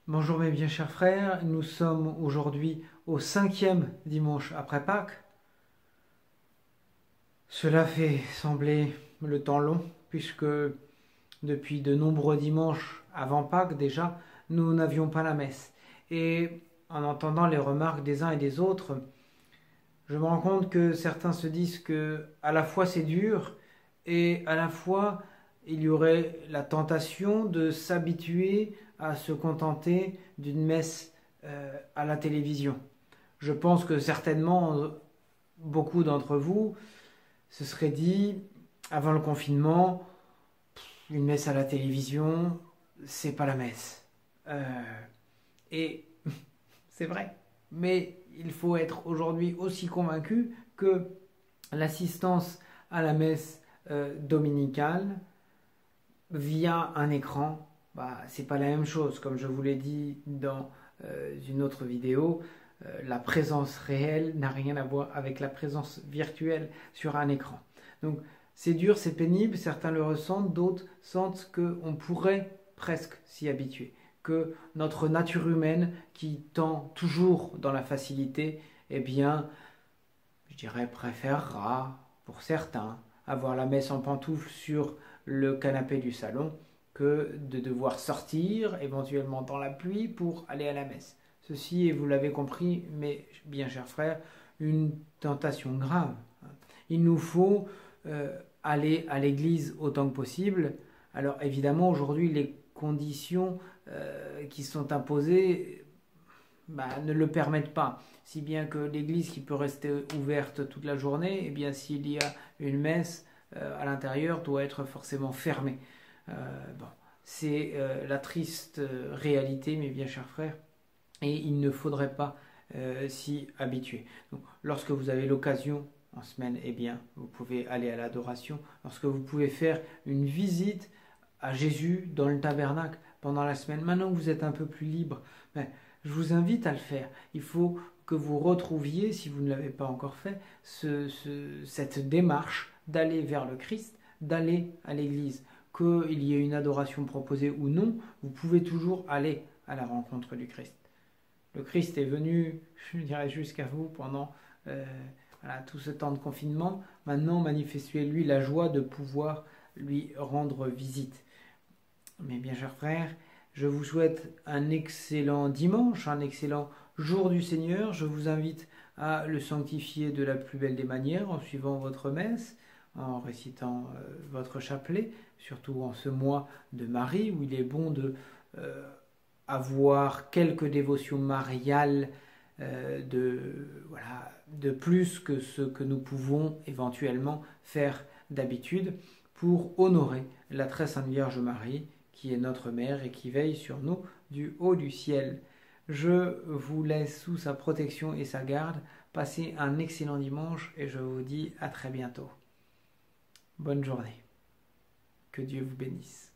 Bonjour mes bien chers frères, nous sommes aujourd'hui au 5e dimanche après Pâques. Cela fait sembler le temps long, puisque depuis de nombreux dimanches avant Pâques déjà, nous n'avions pas la messe. Et en entendant les remarques des uns et des autres, je me rends compte que certains se disent que à la fois c'est dur et à la fois il y aurait la tentation de s'habituer à se contenter d'une messe à la télévision. Je pense que certainement beaucoup d'entre vous se seraient dit avant le confinement, une messe à la télévision, c'est pas la messe. Et c'est vrai. Mais il faut être aujourd'hui aussi convaincu que l'assistance à la messe dominicale via un écran, c'est pas la même chose. Comme je vous l'ai dit dans une autre vidéo, la présence réelle n'a rien à voir avec la présence virtuelle sur un écran. Donc c'est dur, c'est pénible, certains le ressentent, d'autres sentent qu'on pourrait presque s'y habituer, que notre nature humaine qui tend toujours dans la facilité, eh bien, je dirais préférera, pour certains, avoir la messe en pantoufles sur le canapé du salon que de devoir sortir, éventuellement dans la pluie, pour aller à la messe. Ceci est, vous l'avez compris, mes bien chers frères, une tentation grave. Il nous faut aller à l'église autant que possible. Alors évidemment, aujourd'hui, les conditions qui sont imposées ne le permettent pas. Si bien que l'église qui peut rester ouverte toute la journée, eh bien s'il y a une messe à l'intérieur, doit être forcément fermée. C'est la triste réalité, mes bien chers frères, et il ne faudrait pas s'y habituer. Donc, lorsque vous avez l'occasion en semaine, eh bien, vous pouvez aller à l'adoration. Lorsque vous pouvez faire une visite à Jésus dans le tabernacle pendant la semaine, maintenant que vous êtes un peu plus libre, je vous invite à le faire. Il faut que vous retrouviez, si vous ne l'avez pas encore fait, cette démarche d'aller vers le Christ, d'aller à l'église. Qu'il y ait une adoration proposée ou non, vous pouvez toujours aller à la rencontre du Christ. Le Christ est venu, je dirais, jusqu'à vous pendant tout ce temps de confinement. Maintenant, manifestez-lui la joie de pouvoir lui rendre visite. Mes bien chers frères, je vous souhaite un excellent dimanche, un excellent jour du Seigneur. Je vous invite à le sanctifier de la plus belle des manières en suivant votre messe, en récitant votre chapelet, surtout en ce mois de Marie où il est bon de avoir quelques dévotions mariales de plus que ce que nous pouvons éventuellement faire d'habitude pour honorer la très sainte Vierge Marie qui est notre mère et qui veille sur nous du haut du ciel. Je vous laisse sous sa protection et sa garde. Passez un excellent dimanche et je vous dis à très bientôt. Bonne journée. Que Dieu vous bénisse.